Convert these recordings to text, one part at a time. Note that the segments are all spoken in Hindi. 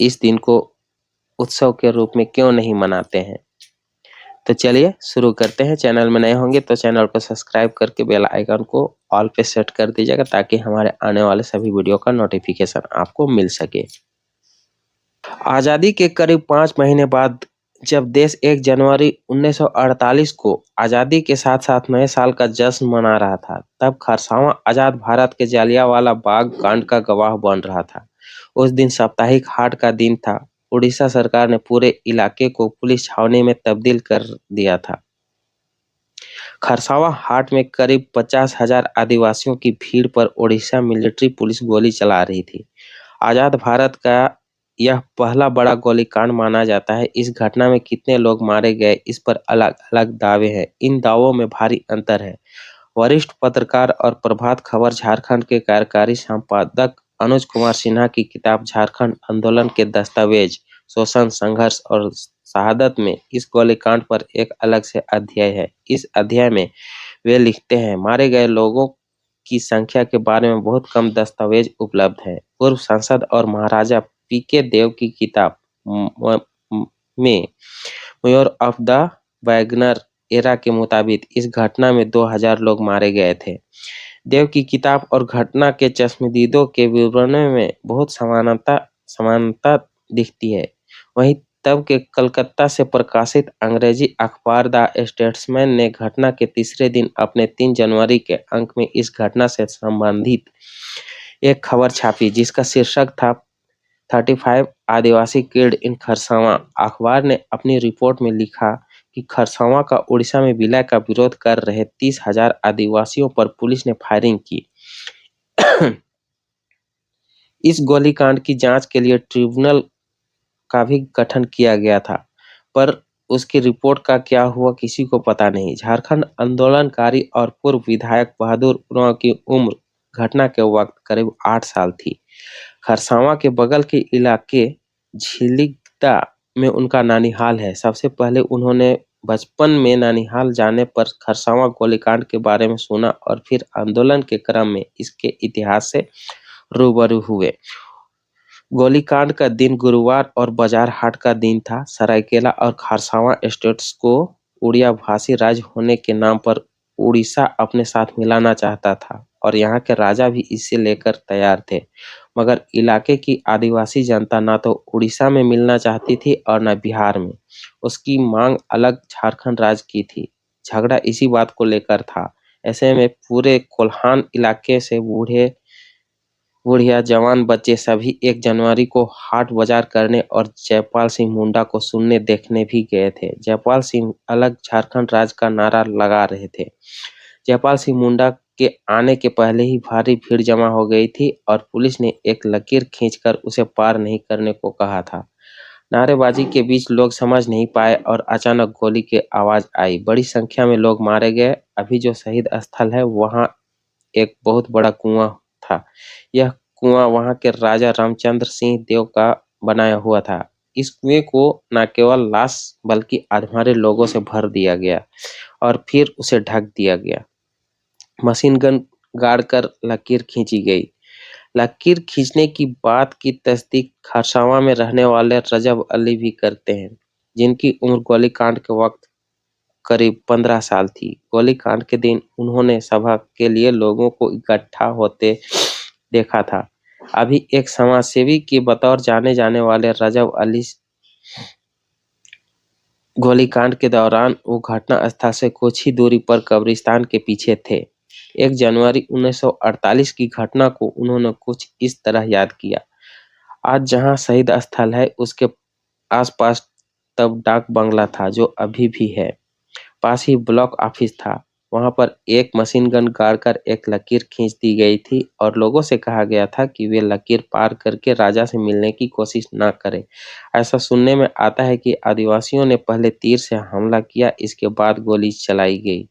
इस दिन को उत्सव के रूप में क्यों नहीं मनाते हैं। तो चलिए शुरू करते हैं। चैनल में नए होंगे तो चैनल को सब्सक्राइब करके बेल आइकन को ऑल पे सेट कर दीजिएगा ताकि हमारे आने वाले सभी वीडियो का नोटिफिकेशन आपको मिल सके। आज़ादी के करीब 5 महीने बाद जब देश 1 जनवरी 1948 को आज़ादी के साथ साथ नए साल का जश्न मना रहा था, तब खरसावां आज़ाद भारत के जालियांवाला बाग कांड का गवाह बन रहा था। उस दिन साप्ताहिक हाट का दिन था। उड़ीसा सरकार ने पूरे इलाके को पुलिस छावनी में तब्दील कर दिया था। खरसावां हाट में करीब 50,000 आदिवासियों की भीड़ पर ओडिशा मिलिट्री पुलिस गोली चला रही थी। आजाद भारत का यह पहला बड़ा गोलीकांड माना जाता है। इस घटना में कितने लोग मारे गए, इस पर अलग-अलग दावे हैं। इन दावों में भारी अंतर है। वरिष्ठ पत्रकार और प्रभात खबर झारखंड के कार्यकारी संपादक अनुज कुमार सिन्हा की किताब झारखंड आंदोलन के दस्तावेज, शोषण, संघर्ष और शहादत में इस गोलीकांड पर एक अलग से अध्याय है। इस अध्याय में वे लिखते हैं, मारे गए लोगों की संख्या के बारे में बहुत कम दस्तावेज उपलब्ध हैं। पूर्व सांसद और महाराजा पीके देव की किताब में mayor of the Wagner era के मुताबिक इस घटना में 2000 लोग मारे गए थे। देव की किताब और घटना के चश्मदीदों के विवरणों में बहुत समानता दिखती है। वहीं तब के कलकत्ता से प्रकाशित अंग्रेजी अखबार द स्टेट्समैन ने घटना के तीसरे दिन अपने 3 जनवरी के अंक में इस घटना से संबंधित एक खबर छापी जिसका शीर्षक था 35 आदिवासी किल्ड इन खरसावां। अखबार ने अपनी रिपोर्ट में लिखा कि खरसावां का उड़ीसा में विलय का विरोध कर रहे 30,000 आदिवासियों पर पुलिस ने फायरिंग की। इस गोलीकांड की जांच के लिए ट्रिब्यूनल का भी गठन किया गया था, पर उसकी रिपोर्ट का क्या हुआ किसी को पता नहीं। झारखंड आंदोलनकारी और पूर्व विधायक बहादुर उरांव की उम्र घटना के वक्त करीब 8 साल थी। खरसावां के बगल के इलाके झिलिकता में उनका नानीहाल है। सबसे पहले उन्होंने बचपन में नानीहाल जाने पर खरसावां गोलीकांड के बारे में सुना और फिर आंदोलन के क्रम में इसके इतिहास से रूबरू हुए। गोलीकांड का दिन गुरुवार और बाजार हाट का दिन था। सरायकेला और खरसावां स्टेट्स को उड़िया भाषी राज्य होने के नाम पर उड़ीसा अपने साथ मिलाना चाहता था और यहाँ के राजा भी इसे लेकर तैयार थे, मगर इलाके की आदिवासी जनता न तो उड़ीसा में मिलना चाहती थी और न बिहार में। उसकी मांग अलग झारखंड राज्य की थी। झगड़ा इसी बात को लेकर था। ऐसे में पूरे कोल्हान इलाके से बुढ़िया, जवान, बच्चे सभी 1 जनवरी को हाट बाजार करने और जयपाल सिंह मुंडा को सुनने देखने भी गए थे। जयपाल सिंह अलग झारखंड राज्य का नारा लगा रहे थे। जयपाल सिंह मुंडा के आने के पहले ही भारी भीड़ जमा हो गई थी और पुलिस ने एक लकीर खींचकर उसे पार नहीं करने को कहा था। नारेबाजी के बीच लोग समझ नहीं पाए और अचानक गोली की आवाज आई। बड़ी संख्या में लोग मारे गए। अभी जो शहीद स्थल है वहां एक बहुत बड़ा कुआं था। यह कुआं वहां के राजा रामचंद्र सिंह देव का बनाया हुआ था। इस कुएं को न केवल लाश बल्कि आधमरे लोगों से भर दिया गया और फिर उसे ढक दिया गया। मशीन गन गाड़कर लकीर खींची गई। लकीर खींचने की बात की तस्दीक खरसावां में रहने वाले रजब अली भी करते हैं, जिनकी उम्र गोलीकांड के वक्त करीब 15 साल थी। गोलीकांड के दिन उन्होंने सभा के लिए लोगों को इकट्ठा होते देखा था। अभी एक समाजसेवी के बतौर जाने जाने वाले रजब अली गोलीकांड के दौरान वो घटना स्थल से कुछ ही दूरी पर कब्रिस्तान के पीछे थे। 1 जनवरी 1948 की घटना को उन्होंने कुछ इस तरह याद किया। आज जहां शहीद स्थल है उसके आसपास तब डाक बंगला था जो अभी भी है। पास ही ब्लॉक ऑफिस था। वहां पर एक मशीन गन गाड़कर एक लकीर खींच दी गई थी और लोगों से कहा गया था कि वे लकीर पार करके राजा से मिलने की कोशिश न करें। ऐसा सुनने में आता है कि आदिवासियों ने पहले तीर से हमला किया, इसके बाद गोली चलाई गई।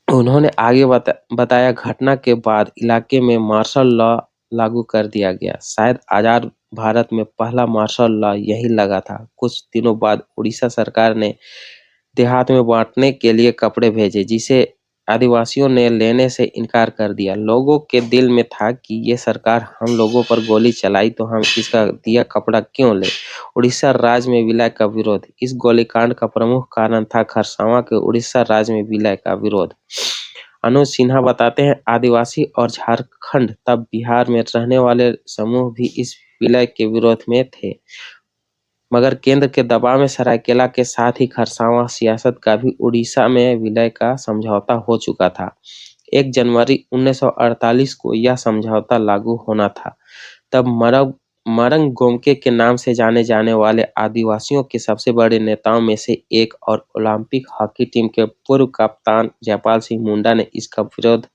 उन्होंने आगे बताया, घटना के बाद इलाके में मार्शल लॉ लागू कर दिया गया। शायद आजाद भारत में पहला मार्शल लॉ यही लगा था। कुछ दिनों बाद उड़ीसा सरकार ने देहात में बांटने के लिए कपड़े भेजे, जिसे आदिवासियों ने लेने से इनकार कर दिया। लोगों के दिल में था कि ये सरकार हम लोगों पर गोली चलाई तो हम इसका दिया कपड़ा क्यों ले। उड़ीसा राज्य में विलय का विरोध। इस गोलीकांड का प्रमुख कारण था खरसावां के उड़ीसा राज्य में विलय का विरोध। अनुज सिन्हा बताते हैं, आदिवासी और झारखंड तब बिहार में रहने वाले समूह भी इस विलय के विरोध में थे, मगर केंद्र के दबाव में सरायकेला के साथ ही खरसावां सियासत का भी उड़ीसा में विलय का समझौता हो चुका था। 1 जनवरी 1948 को यह समझौता लागू होना था। तब मरंग गोमके के नाम से जाने जाने वाले आदिवासियों के सबसे बड़े नेताओं में से एक और ओलंपिक हॉकी टीम के पूर्व कप्तान जयपाल सिंह मुंडा ने इसका विरोध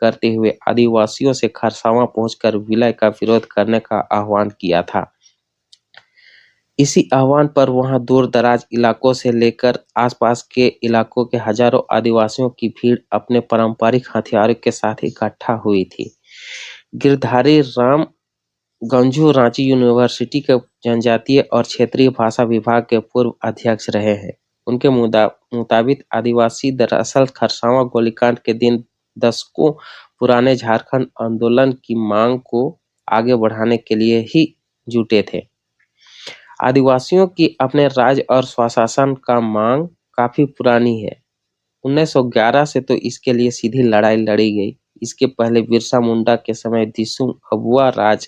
करते हुए आदिवासियों से खरसावां पहुंचकर विलय का विरोध करने का आह्वान किया था। इसी आह्वान पर वहां दूर-दराज इलाकों से लेकर आसपास के इलाकों के हजारों आदिवासियों की भीड़ अपने पारंपरिक हथियारों के साथ इकट्ठा हुई थी। गिरधारी राम गंझू रांची यूनिवर्सिटी के जनजातीय और क्षेत्रीय भाषा विभाग के पूर्व अध्यक्ष रहे हैं। उनके मुताबिक आदिवासी दरअसल खरसावां गोलीकांड के दिन दशकों पुराने झारखंड आंदोलन की मांग को आगे बढ़ाने के लिए ही जुटे थे। आदिवासियों की अपने राज्य और स्वशासन का मांग काफी पुरानी है। 1911 से तो इसके लिए सीधी लड़ाई लड़ी गई। इसके पहले बिरसा मुंडा के समय दिसुम अबुआ राज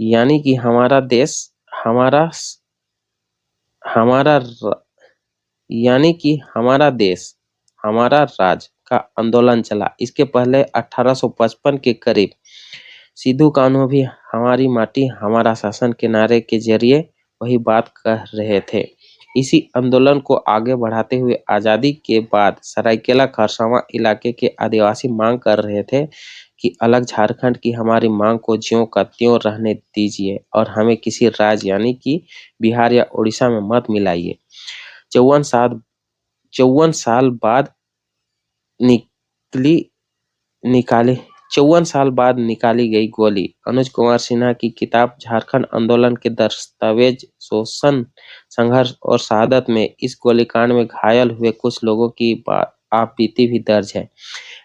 यानी कि हमारा हमारा यानी कि हमारा देश हमारा राज का आंदोलन चला। इसके पहले 1855 के करीब सिद्धू कान्हू भी हमारी माटी हमारा शासन के नारे के जरिए वही बात कह रहे थे। इसी आंदोलन को आगे बढ़ाते हुए आजादी के बाद सरायकेला खरसावां इलाके के आदिवासी मांग कर रहे थे कि अलग झारखंड की हमारी मांग को ज्यों का त्यों रहने दीजिए और हमें किसी राज्य यानी कि बिहार या उड़ीसा में मत मिलाइए। 54 साल बाद निकाली 54 साल बाद निकाली गई गोली। अनुज कुमार सिन्हा की किताब झारखंड आंदोलन के दस्तावेज, शोषण, संघर्ष और शहादत में इस गोलीकांड में घायल हुए कुछ लोगों की आपबीती भी दर्ज है।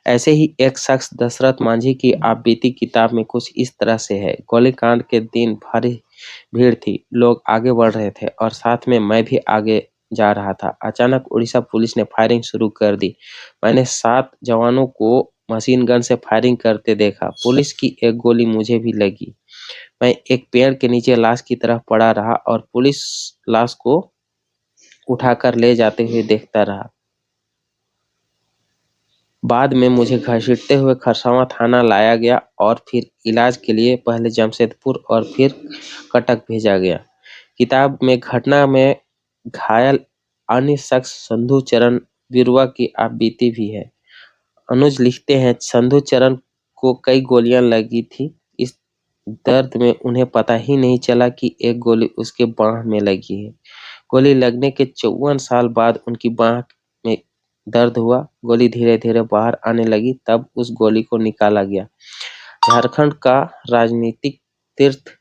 ऐसे ही एक शख्स दशरथ मांझी की आपबीती किताब में कुछ इस तरह से है। गोलीकांड के दिन भारी भीड़ थी, लोग आगे बढ़ रहे थे और साथ में मैं भी आगे जा रहा था। अचानक उड़ीसा पुलिस ने फायरिंग शुरू कर दी। मैंने 7 जवानों को मशीन गन से फायरिंग करते देखा। पुलिस की एक गोली मुझे भी लगी। मैं एक पेड़ के नीचे लाश की तरह पड़ा रहा और पुलिस लाश को उठाकर ले जाते हुए देखता रहा। बाद में मुझे घसीटते हुए खरसावां थाना लाया गया और फिर इलाज के लिए पहले जमशेदपुर और फिर कटक भेजा गया। किताब में घटना में घायल अन्य शख्स संधू चरण बिरुआ की आपबीती भी है। अनुज लिखते हैं, संधू चरण को कई गोलियां लगी थी। इस दर्द में उन्हें पता ही नहीं चला कि एक गोली उसके बांह में लगी है। गोली लगने के 54 साल बाद उनकी बांह में दर्द हुआ। गोली धीरे धीरे बाहर आने लगी, तब उस गोली को निकाला गया। झारखंड का राजनीतिक तीर्थ।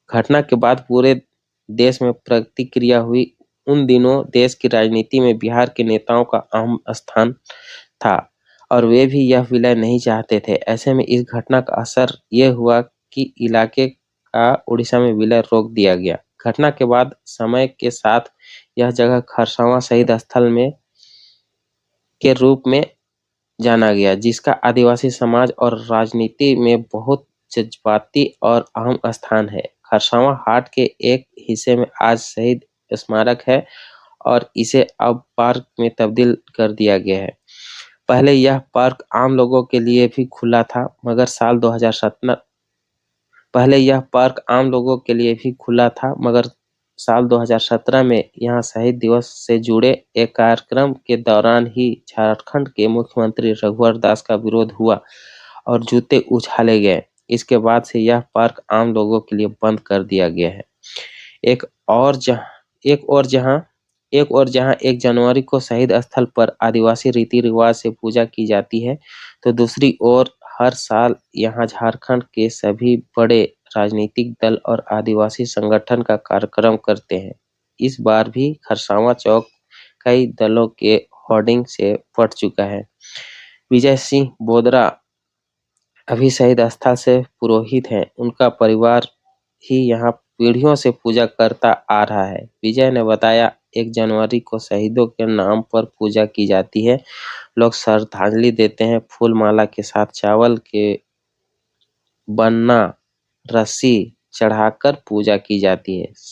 घटना के बाद पूरे देश में प्रतिक्रिया हुई। उन दिनों देश की राजनीति में बिहार के नेताओं का अहम स्थान था और वे भी यह विलय नहीं चाहते थे। ऐसे में इस घटना का असर ये हुआ कि इलाके का उड़ीसा में विलय रोक दिया गया। घटना के बाद समय के साथ यह जगह खरसावां शहीद स्थल में के रूप में जाना गया, जिसका आदिवासी समाज और राजनीति में बहुत जज्बाती और अहम स्थान है। खरसावां हाट के एक हिस्से में आज शहीद स्मारक है और इसे अब पार्क में तब्दील कर दिया गया है। पहले यह पार्क आम लोगों के लिए भी खुला था, मगर साल 2017 में यहाँ शहीद दिवस से जुड़े एक कार्यक्रम के दौरान ही झारखंड के मुख्यमंत्री रघुवर दास का विरोध हुआ और जूते उछाले गए। इसके बाद से यह पार्क आम लोगों के लिए बंद कर दिया गया है। एक और जहां 1 जनवरी को शहीद स्थल पर आदिवासी रीति रिवाज से पूजा की जाती है, तो दूसरी ओर हर साल यहां झारखंड के सभी बड़े राजनीतिक दल और आदिवासी संगठन का कार्यक्रम करते हैं। इस बार भी खरसावां चौक कई दलों के होर्डिंग से फट चुका है। विजय सिंह बोदरा अभी शहीद स्थल से पुरोहित हैं। उनका परिवार ही यहाँ पीढ़ियों से पूजा करता आ रहा है। विजय ने बताया, 1 जनवरी को शहीदों के नाम पर पूजा की जाती है। लोग श्रद्धांजलि देते हैं। फूल माला के साथ चावल के बनना रस्सी चढ़ाकर पूजा की जाती है।